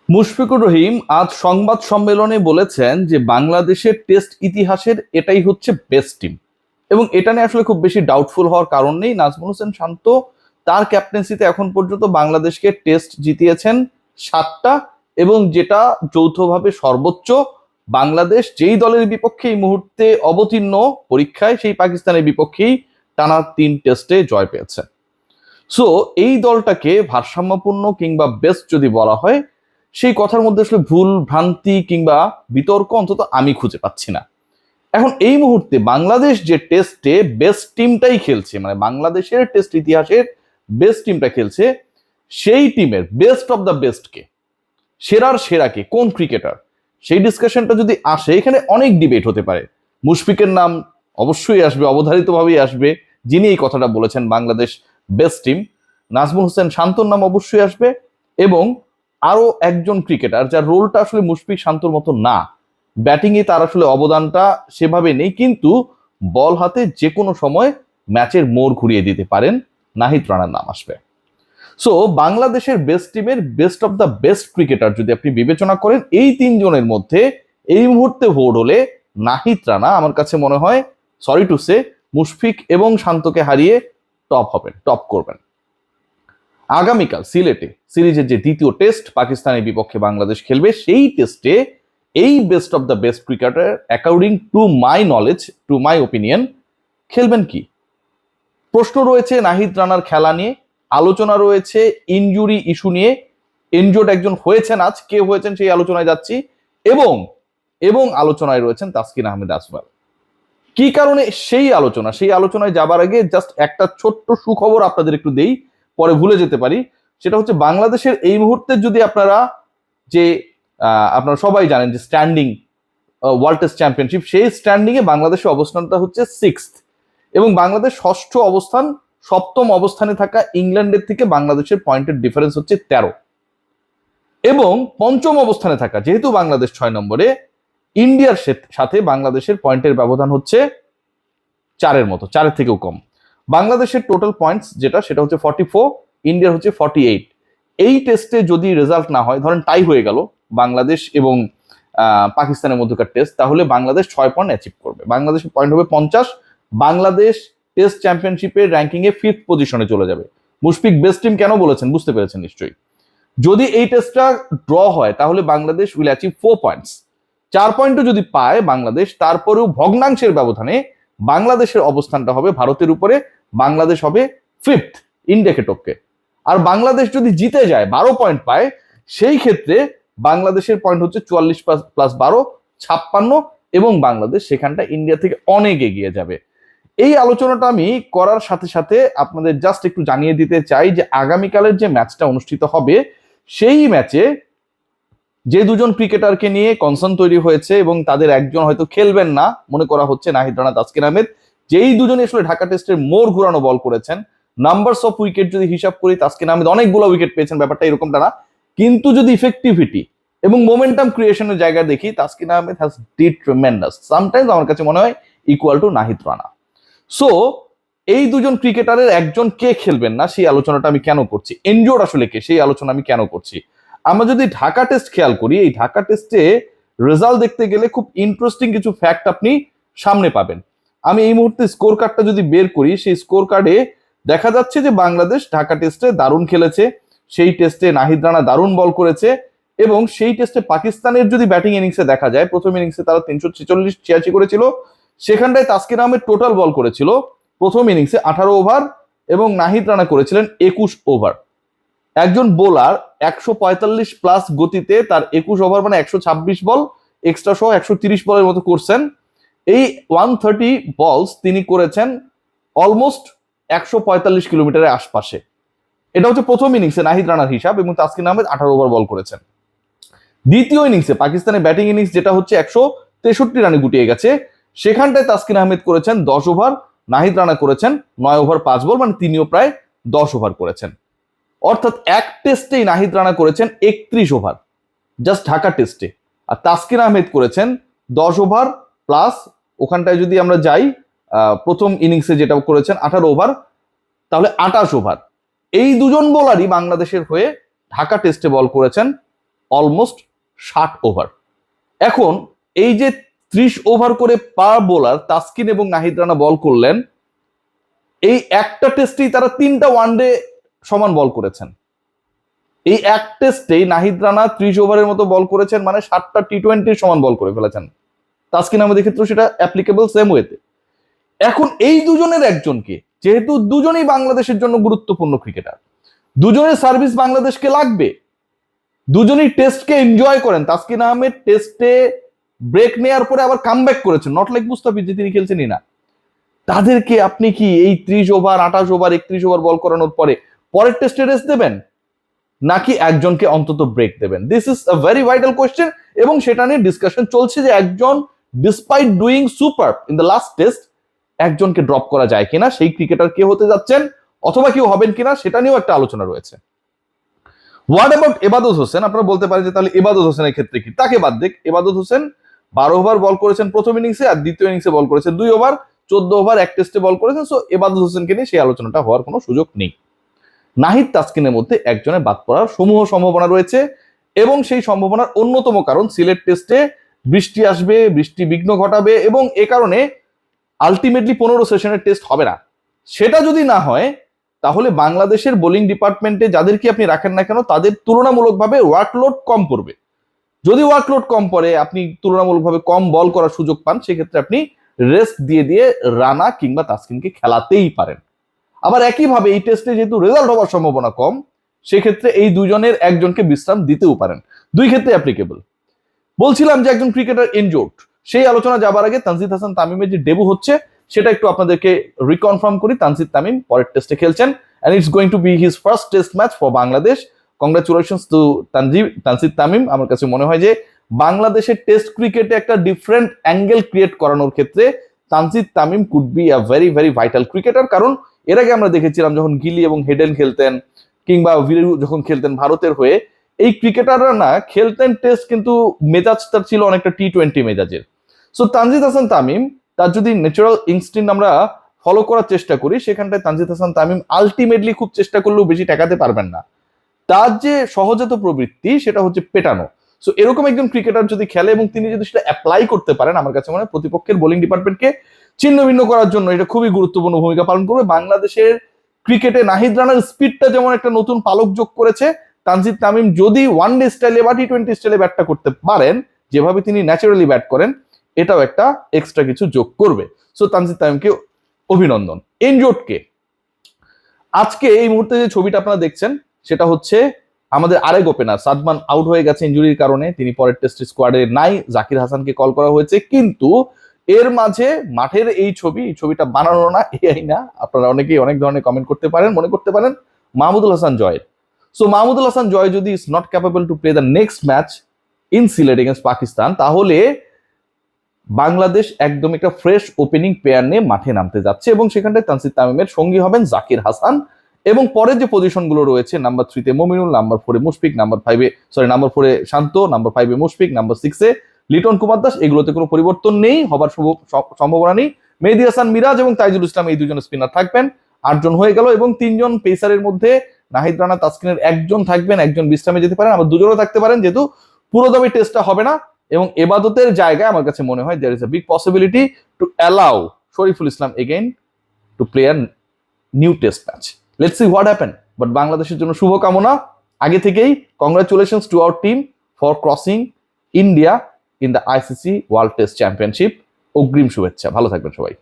মুশফিকুর রহিম আজ সংবাদ সম্মেলনে বলেছেন যে বাংলাদেশের টেস্ট ইতিহাসের এটাই হচ্ছে বেস্ট টিম। এবং এটা নিয়ে আসলে খুব বেশি ডাউটফুল হওয়ার কারণ নেই। নাজমুল হোসেন শান্ত তার ক্যাপ্টেন্সিতে এখন পর্যন্ত বাংলাদেশকে টেস্ট জিতিয়েছেন 7টা, এবং যেটা যৌথভাবে সর্বোচ্চ। বাংলাদেশ যেই দলের বিপক্ষে এই মুহূর্তে অবতীর্ণ পরীক্ষায়, সেই পাকিস্তানের বিপক্ষেই টানা 3 টেস্টে জয় পেয়েছে। সো এই দলটাকে ভারসাম্যপূর্ণ কিংবা বেস্ট যদি বলা হয়, সেই কথার মধ্যে আসলে ভুল ভ্রান্তি কিংবা বিতর্ক অন্তত আমি খুঁজে পাচ্ছি না। এখন এই মুহূর্তে বাংলাদেশ যে টেস্টে বেস্ট টিমটাই খেলছে, মানে বাংলাদেশের টেস্ট ইতিহাসের বেস্ট টিমটা খেলছে, সেই টিমের বেস্ট অফ দ্য বেস্টকে, সেরার সেরাকে, কোন ক্রিকেটার, সেই ডিসকাশনটা যদি আসে, এখানে অনেক ডিবেট হতে পারে। মুশফিকের নাম অবশ্যই আসবে, অবধারিতভাবেই আসবে, যিনি এই কথাটা বলেছেন বাংলাদেশ বেস্ট টিম। নাজমুল হোসেন শান্তর নাম অবশ্যই আসবে, এবং আরো একজন ক্রিকেটার যার রোলটা আসলে মুশফিক শান্তর মতো না। ব্যাটিংয়ে তার আসলে অবদানটা সেভাবে নেই, কিন্তু বল হাতে যে কোনো সময় ম্যাচের মোড় ঘুরিয়ে দিতে পারেন, নাহিদ রানার নাম আসবে। সো বাংলাদেশের বেস্ট টিমের best of the best cricketer যদি আপনি বিবেচনা করেন, এই 3 জনের মধ্যে এই মুহূর্তে ভোট হলে নাহিদ রানা আমার কাছে মনে হয়, সরি টু সে, মুশফিক এবং শান্তকে হারিয়ে টপ করবেন। আগামীকাল সিলেটে সিরিজের যে দ্বিতীয় টেস্ট পাকিস্তানের বিপক্ষে বাংলাদেশ খেলবে, সেই টেস্টে এই best of the best cricketer according to my knowledge, to my opinion, খেলবেন কি? প্রশ্ন রয়েছে নাহিদ রানার খেলা নিয়ে, আলোচনা রয়েছে ইনজুরি ইস্যু নিয়ে। ইনজুর্ড একজন হয়েছেন, আজ কে হয়েছেন সেই আলোচনায় যাচ্ছি, এবং এবং আলোচনায় রয়েছেন তাসকিন আহমেদ আসবাল। কি কারণে সেই আলোচনায় যাবার আগে জাস্ট একটা ছোট্ট সুখবর আপনাদের একটু দেই, পরে ভুলে যেতে পারি। সেটা হচ্ছে বাংলাদেশের এই মুহূর্তে যদি আপনারা যে আপনারা সবাই জানেন যে স্ট্যান্ডিং ওয়ার্ল্ড টেস্ট চ্যাম্পিয়নশিপ, সেই স্ট্যান্ডিং এ বাংলাদেশের অবস্থানটা হচ্ছে 6th, এবং বাংলাদেশ 6ষ্ঠ অবস্থান। 7ম অবস্থানে থাকা ইংল্যান্ডের থেকে বাংলাদেশের পয়েন্টের ডিফারেন্স হচ্ছে 13, এবং 5ম অবস্থানে থাকা যেহেতু বাংলাদেশ 6 নম্বরে, ইন্ডিয়ার সাথে বাংলাদেশের পয়েন্টের ব্যবধান হচ্ছে 4-এর মতো, 4-এর থেকেও কম। বাংলাদেশের টোটাল পয়েন্টস যেটা, সেটা হচ্ছে 44, ইন্ডিয়ার হচ্ছে 48। এই টেস্টে যদি রেজাল্ট না হয়, ধরেন টাই হয়ে গেল বাংলাদেশ এবং পাকিস্তানের মধ্যকার টেস্ট, তাহলে বাংলাদেশ 6 পয়েন্ট অ্যাচিভ করবে। বাংলাদেশের পয়েন্ট হবে 50। বাংলাদেশ টেস্ট চ্যাম্পিয়নশিপের র্যাঙ্কিংয়ে 5th পজিশনে চলে যাবে। মুশফিক বেস্ট টিম কেন বলেছেন বুঝতে পেরেছেন নিশ্চয়ই। যদি এই টেস্টটা ড্র হয়, তাহলে বাংলাদেশ উইল অ্যাচিভ 4 পয়েন্টস। 4 পয়েন্টও যদি পায় বাংলাদেশ, তারপরেও ভগ্নাংশের ব্যবধানে বাংলাদেশের অবস্থানটা হবে ভারতের উপরে। বাংলাদেশ হবে 5th, ইন্ডিয়াকে টপকে। আর বাংলাদেশ যদি জিতে যায়, 12 পয়েন্ট পায়, সেই ক্ষেত্রে বাংলাদেশের পয়েন্ট হচ্ছে 44 প্লাস 12, 56, এবং বাংলাদেশ সেখানটা ইন্ডিয়া থেকে অনেক এগিয়ে যাবে। এই আলোচনাটা আমি করার সাথে সাথে আপনাদের জাস্ট একটু জানিয়ে দিতে চাই যে আগামীকালের যে ম্যাচটা অনুষ্ঠিত হবে, সেই ম্যাচে যে 2জন ক্রিকেটারকে নিয়ে কনসার্ন তৈরি হয়েছে, এবং তাদের একজন হয়তো খেলবেন না মনে করা হচ্ছে, নাহিদ রানা, তাসকিন আহমেদ, যেই দুজনে আসলে ঢাকা টেস্টের মোড় ঘুরানো বল করেছেন। নাম্বারস অফ উইকেট যদি হিসাব করি, তাসকিন আহমেদ অনেকগুলো উইকেট পেয়েছেন, ব্যাপারটা এরকমটা না, কিন্তু যদি ইফেক্টিভিটি এবং মোমেন্টাম ক্রিয়েশনের জায়গা দেখি, Taskin Ahmed has did tremendous. Sometimes আমার কাছে মনে হয় equal to Nahid Rana. So এই 2জন ক্রিকেটারের একজন কে খেলবেন না, সেই আলোচনাটা আমি কেন করছি, ইনজুর্ড আসলে কে, সেই আলোচনা আমি কেন করছি। আমরা যদি ঢাকা টেস্ট খেয়াল করি, এই ঢাকা টেস্টে রেজাল্ট দেখতে গেলে খুব ইন্টারেস্টিং কিছু ফ্যাক্ট আপনি সামনে পাবেন। আমি এই মুহূর্তে স্কোর কার্ডটা যদি বের করি, সেই স্কোর কার্ডে দেখা যাচ্ছে যে বাংলাদেশ ঢাকা টেস্টে দারুণ খেলেছে। সেই টেস্টে নাহিদ রানা দারুণ বল করেছে, এবং সেই টেস্টে পাকিস্তানের যদি ব্যাটিং ইনিংসে দেখা যায়, প্রথম ইনিংসে তারা 346 করেছিল, সেখানটায় তাসকিন আহমেদ টোটাল বল করেছিল প্রথম ইনিংসে 18 ওভার, এবং নাহিদ রানা করেছিলেন 21 ওভার। একজন বোলার 145 প্লাস গতিতে তার 21 ওভার মানে 126 বল এক্সট্রা সহ 130 বলের মতো করছেন। এই 130 বলস তিনি করেছেন অলমোস্ট 145 কিলোমিটারের আশপাশে। এটা হচ্ছে প্রথম ইনিংসে নাহিদ রানার হিসাব, এবং তাসকিন আহমেদ 18 ওভার বল করেছেন। দ্বিতীয় ইনিংসে পাকিস্তানের ব্যাটিং ইনিংস যেটা হচ্ছে 163 রানে গুটিয়ে গেছে, সেখানটায় তাসকিন আহমেদ করেছেন 10 ওভার, নাহিদ রানা করেছেন 9 ওভার 5 বল, মানে তিনিও প্রায় 10 ওভার করেছেন। অর্থাৎ এক টেস্টেই নাহিদ রানা করেছেন 31 ওভার, জাস্ট ঢাকা টেস্টে। আর তাসকিন আহমেদ করেছেন 10 ওভার প্লাস, ওখানটায় যদি আমরা যাই প্রথম ইনিংসে যেটা করেছেন 18 ওভার, তাহলে 28 ওভার। এই 2জন বোলারই বাংলাদেশের হয়ে ঢাকা টেস্টে বল করেছেন অলমোস্ট 60 ওভার। এখন এই যে 30 ওভার করে পার বোলার তাসকিন এবং নাহিদ রানা বল করলেন, এই একটা টেস্টেই তারা 3টা ওয়ানডে সমান বল করেছেন। এই এক টেস্টেই নাহিদ রানা 30 ওভারের মতো বল করেছেন, মানে 7টা টি20 সমান বল করে ফেলেছেন। তাসকিন আহমেদের ক্ষেত্রেও সেটা অ্যাপ্লিকেবল সেম ওয়েতে। এখন এই দুজনের একজনকে, যেহেতু দুজনেই বাংলাদেশের জন্য গুরুত্বপূর্ণ ক্রিকেটার, দুজনের সার্ভিস বাংলাদেশকে লাগবে, দুজনেই টেস্টকে এনজয় করেন। তাসকিন আহমেদ টেস্টে ব্রেক নেওয়ার পরে আবার কামব্যাক করেছেন, নট লাইক মুস্তাফিজ যে তিনি খেলছেনই না। তাদেরকে আপনি কি এই 30 ওভার, 28 ওভার, 31 ওভার বল করানোর পরে পরের টেস্টে রেস্ট দেবেন, নাকি একজনকে অন্তত ব্রেক দেবেন? This is a very vital question, এবং সেটা নিয়ে ডিসকাশন চলছে যে একজন despite doing super in the last test একজনকে ড্রপ করা যায় কিনা, সেই ক্রিকেটার কে হতে যাচ্ছেন অথবা কেউ হবেন কিনা সেটা নিয়েও একটা আলোচনা রয়েছে। হোয়াট অ্যাবাউট এবাদত হোসেন? আপনারা বলতে পারেন যে তাহলে এবাদত হোসেনের ক্ষেত্রে কি? তাকে বাদ দেখ, এবাদত হোসেন 12 ওভার বল করেছেন প্রথম ইনিংসে, আর দ্বিতীয় ইনিংসে বল করেছেন 2 ওভার, 14 ওভার এক টেস্টে বল করেছেন। সো এবাদত হোসেনকে নিয়ে সেই আলোচনাটা হওয়ার কোনো সুযোগ নেই। নাহিদ তাসকিনের মধ্যে একজনের বাদ পড়ার সমূহ সম্ভাবনা রয়েছে, এবং সেই সম্ভাবনার অন্যতম কারণ সিলেট টেস্টে বৃষ্টি আসবে, বৃষ্টি বিঘ্ন ঘটাবে, এবং এ কারণে আলটিমেটলি 15 সেশনের টেস্ট হবে না। সেটা যদি না হয় তাহলে বাংলাদেশের বোলিং ডিপার্টমেন্টে যাদেরকে আপনি রাখেন না কেন তাদের তুলনামূলকভাবে ওয়ার্কলোড কম পড়বে। যদি ওয়ার্কলোড কম পড়ে, আপনি তুলনামূলকভাবে কম বল করার সুযোগ পান, সেক্ষেত্রে আপনি রেস্ট দিয়ে দিয়ে রানা কিংবা তাসকিনকে খেলাতেই পারেন। আবার একইভাবে এই টেস্টে যেহেতু রেজাল্ট হওয়ার সম্ভাবনা কম, সেক্ষেত্রে এই দুজনের একজনকে বিশ্রাম দিতেও পারেন। দুই ক্ষেত্রে অ্যাপ্লিকেবল। বলছিলাম যে একজন ক্রিকেটার ইনজোর্ড, সেই আলোচনা যাবার আগে তানজিদ হাসান তামিমের যে ডেবু হচ্ছে সেটা একটু আপনাদেরকে রিকনফার্ম করি। তানজিদ তামিম পরের টেস্টে খেলছেন, and it's going to be his first test match for Bangladesh. Congratulations to Tanzid Tamim. আমার কাছে মনে হয় যে বাংলাদেশের টেস্ট ক্রিকেটে একটা ডিফারেন্ট অ্যাঙ্গেল ক্রিয়েট করানোর ক্ষেত্রে Tanzid Tamim could be a very very vital cricketer. কারণ এর আগে আমরা দেখেছিলাম যখন গিলি এবং হেডেন খেলতেন, কিংবা ভিরু যখন খেলতেন ভারতের হয়ে, এই ক্রিকেটাররা না খেলতেন টেস্ট, কিন্তু মেজাজটা ছিল অনেকটা টি20 মেজাজের। সো তানজিদ হাসান তামিম, তার যদি ন্যাচারাল ইনস্টিংক্ট আমরা ফলো করার চেষ্টা করি, সেখানটায় তানজিদ হাসান তামিম আলটিমেটলি খুব চেষ্টা করলেও বেশি ঠেকাতে পারবেন না। তার যে সহজাত প্রবৃত্তি সেটা হচ্ছে পেটানো। সো এরকম একজন ক্রিকেটার যদি খেলে এবং তিনি যদি সেটা অ্যাপ্লাই করতে পারেন, আমার কাছে মনে হয় প্রতিপক্ষের বোলিং ডিপার্টমেন্টকে ছিন্ন ভিন্ন করার জন্য এটা খুবই গুরুত্বপূর্ণ ভূমিকা পালন করবে। বাংলাদেশের ক্রিকেটে নাহিদ রানার স্পিডটা যেমন একটা নতুন পালক যোগ করেছে, তানজিদ তামিম যদি ওয়ানডে স্টাইলে বা টি20 স্টাইলে ব্যাটটা করতে পারেন, যেভাবে তিনি ন্যাচারালি ব্যাট করেন, এটাও একটা এক্সট্রা কিছু যোগ করবে। সো তানজিদ তামিমকে অভিনন্দন। এনজোটকে আজকে এই মুহূর্তে যে ছবিটা আপনারা দেখছেন সেটা হচ্ছে আমাদের আরেক ওপেনার সাদমান আউট হয়ে গেছে ইনজুরির কারণে, তিনি পরের টেস্ট স্কোয়াডে নাই। জাকির হাসানকে কল করা হয়েছে, কিন্তু এর মাঝে মাঠের এই ছবিটা বানানো না, এআই না। আপনারা অনেকেই অনেক ধরনের কমেন্ট করতে পারেন, মনে করতে পারেন মাহমুদুল হাসান জয়ের। সো মাহমুদুল হাসান জয় যদি is not capable to play the next match in Sylhet against Pakistan, তাহলে বাংলাদেশ একদম একটা ফ্রেশ ওপেনিং পেয়ার নিয়ে মাঠে নামতে যাচ্ছে, এবং সেখানটায় তানজিদ তামিমের সঙ্গী হবেন জাকির হাসান। এবং পরের যে পজিশনগুলো রয়েছে, নাম্বার 3-তে মমিনুল, নাম্বার 4-এ মুশফিক, নাম্বার 4-এ শান্ত, নাম্বার 5-এ মুশফিক, নাম্বার 6-এ লিটন কুমার দাস, এগুলোতে কোনো পরিবর্তন নেই, হবার সম্ভাবনা নেই। মেহেদী হাসান মিরাজ এবং তাইজুল ইসলাম এই দুজন স্পিনার থাকবেন, 8 জন হয়ে গেল। এবং 3 জন পেসারের মধ্যে নাহিদ রানা তাসকিনের একজন থাকবেন, একজন বিশ্রামে যেতে পারেন, আবার দুজনও থাকতে পারেন, যেহেতু পুরোদমে টেস্টটা হবে না। এবং এবাদতের জায়গায় আমার কাছে মনে হয় there is a big possibility to allow Shariful Islam again to play a new test match. Let's see what happen. But বাংলাদেশের জন্য শুভকামনা আগে থেকেই। Congratulations to our team for crossing India in the ICC world test championship. অগ্রিম শুভেচ্ছা, ভালো থাকবেন সবাই।